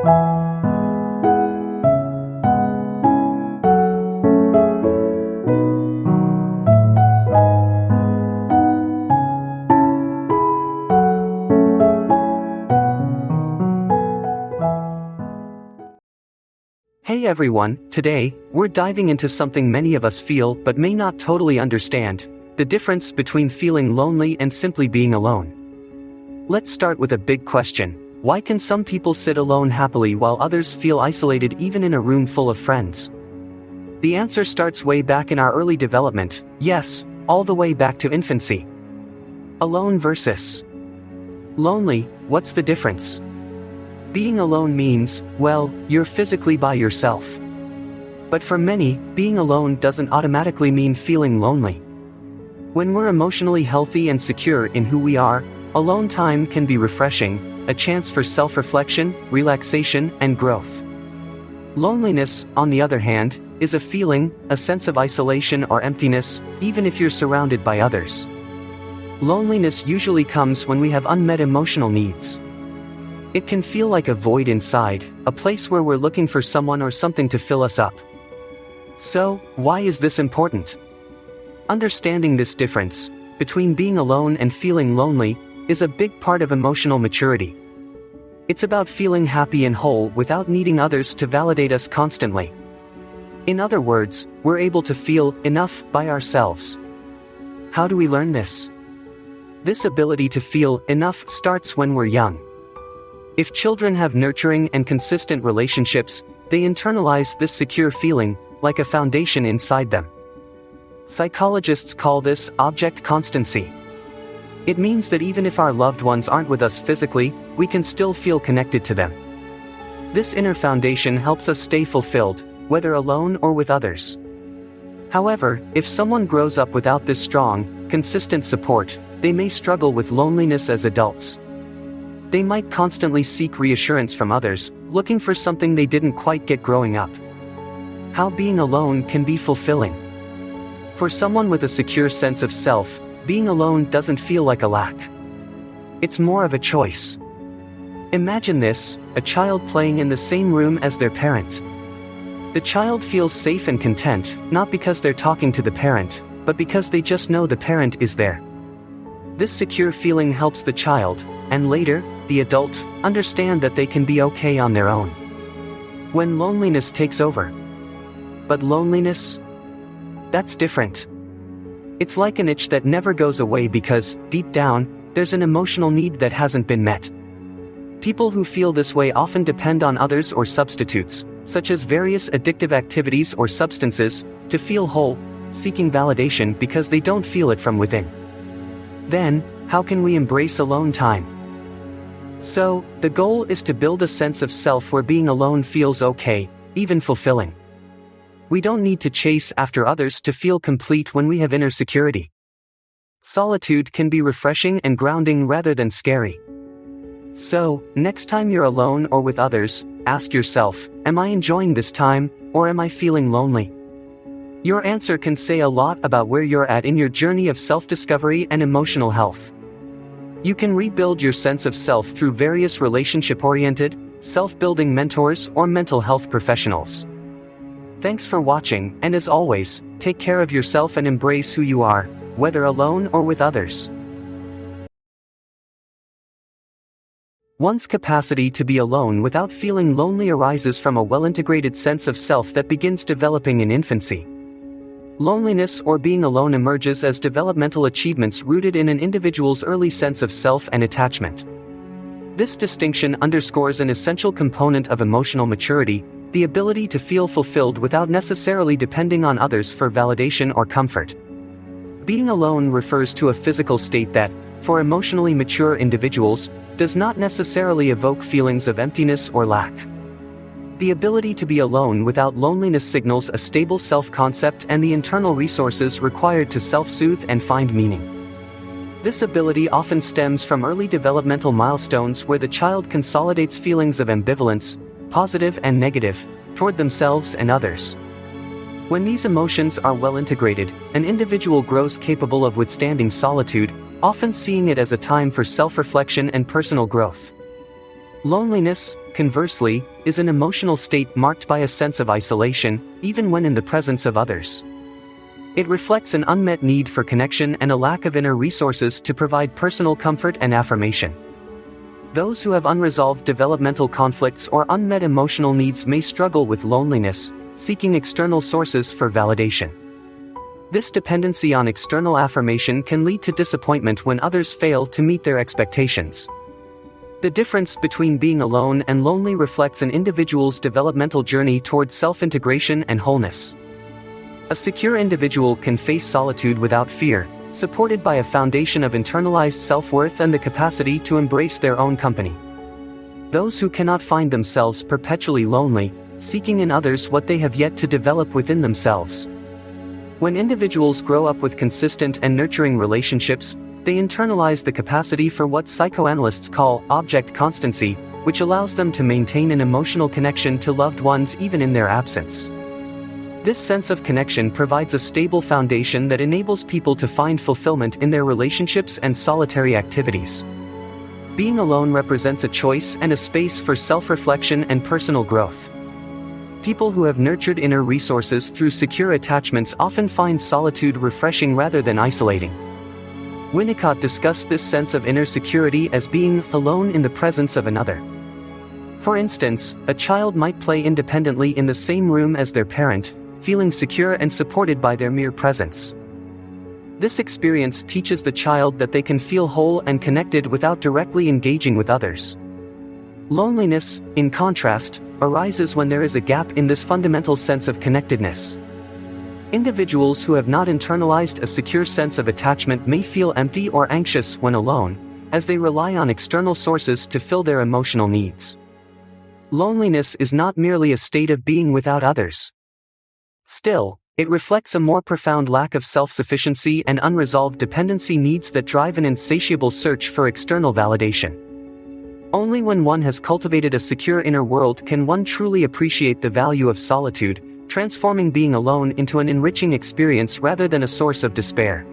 Hey everyone, today, we're diving into something many of us feel but may not totally understand: the difference between feeling lonely and simply being alone. Let's start with a big question. Why can some people sit alone happily while others feel isolated even in a room full of friends? The answer starts way back in our early development, yes, all the way back to infancy. Alone versus lonely, what's the difference? Being alone means, well, you're physically by yourself. But for many, being alone doesn't automatically mean feeling lonely. When we're emotionally healthy and secure in who we are, alone time can be refreshing, a chance for self-reflection, relaxation, and growth. Loneliness, on the other hand, is a feeling, a sense of isolation or emptiness, even if you're surrounded by others. Loneliness usually comes when we have unmet emotional needs. It can feel like a void inside, a place where we're looking for someone or something to fill us up. So, why is this important? Understanding this difference between being alone and feeling lonely is a big part of emotional maturity. It's about feeling happy and whole without needing others to validate us constantly. In other words, we're able to feel enough by ourselves. How do we learn this? This ability to feel enough starts when we're young. If children have nurturing and consistent relationships, they internalize this secure feeling, like a foundation inside them. Psychologists call this object constancy. It means that even if our loved ones aren't with us physically, we can still feel connected to them. This inner foundation helps us stay fulfilled, whether alone or with others. However, if someone grows up without this strong, consistent support, they may struggle with loneliness as adults. They might constantly seek reassurance from others, looking for something they didn't quite get growing up. How being alone can be fulfilling. For someone with a secure sense of self, being alone doesn't feel like a lack. It's more of a choice. Imagine this: a child playing in the same room as their parent. The child feels safe and content, not because they're talking to the parent, but because they just know the parent is there. This secure feeling helps the child, and later, the adult, understand that they can be okay on their own. When loneliness takes over. But loneliness? That's different. It's like an itch that never goes away because, deep down, there's an emotional need that hasn't been met. People who feel this way often depend on others or substitutes, such as various addictive activities or substances, to feel whole, seeking validation because they don't feel it from within. Then, how can we embrace alone time? So, the goal is to build a sense of self where being alone feels okay, even fulfilling. We don't need to chase after others to feel complete when we have inner security. Solitude can be refreshing and grounding rather than scary. So, next time you're alone or with others, ask yourself, am I enjoying this time, or am I feeling lonely? Your answer can say a lot about where you're at in your journey of self-discovery and emotional health. You can rebuild your sense of self through various relationship-oriented, self-building mentors or mental health professionals. Thanks for watching, and as always, take care of yourself and embrace who you are, whether alone or with others. One's capacity to be alone without feeling lonely arises from a well-integrated sense of self that begins developing in infancy. Loneliness or being alone emerges as developmental achievements rooted in an individual's early sense of self and attachment. This distinction underscores an essential component of emotional maturity, the ability to feel fulfilled without necessarily depending on others for validation or comfort. Being alone refers to a physical state that, for emotionally mature individuals, does not necessarily evoke feelings of emptiness or lack. The ability to be alone without loneliness signals a stable self-concept and the internal resources required to self-soothe and find meaning. This ability often stems from early developmental milestones where the child consolidates feelings of ambivalence, positive and negative, toward themselves and others. When these emotions are well integrated, an individual grows capable of withstanding solitude, often seeing it as a time for self-reflection and personal growth. Loneliness, conversely, is an emotional state marked by a sense of isolation, even when in the presence of others. It reflects an unmet need for connection and a lack of inner resources to provide personal comfort and affirmation. Those who have unresolved developmental conflicts or unmet emotional needs may struggle with loneliness, seeking external sources for validation. This dependency on external affirmation can lead to disappointment when others fail to meet their expectations. The difference between being alone and lonely reflects an individual's developmental journey towards self-integration and wholeness. A secure individual can face solitude without fear, supported by a foundation of internalized self-worth and the capacity to embrace their own company. Those who cannot find themselves perpetually lonely, seeking in others what they have yet to develop within themselves. When individuals grow up with consistent and nurturing relationships, they internalize the capacity for what psychoanalysts call object constancy, which allows them to maintain an emotional connection to loved ones even in their absence. This sense of connection provides a stable foundation that enables people to find fulfillment in their relationships and solitary activities. Being alone represents a choice and a space for self-reflection and personal growth. People who have nurtured inner resources through secure attachments often find solitude refreshing rather than isolating. Winnicott discussed this sense of inner security as being alone in the presence of another. For instance, a child might play independently in the same room as their parent, feeling secure and supported by their mere presence. This experience teaches the child that they can feel whole and connected without directly engaging with others. Loneliness, in contrast, arises when there is a gap in this fundamental sense of connectedness. Individuals who have not internalized a secure sense of attachment may feel empty or anxious when alone, as they rely on external sources to fill their emotional needs. Loneliness is not merely a state of being without others. Still, it reflects a more profound lack of self-sufficiency and unresolved dependency needs that drive an insatiable search for external validation. Only when one has cultivated a secure inner world can one truly appreciate the value of solitude, transforming being alone into an enriching experience rather than a source of despair.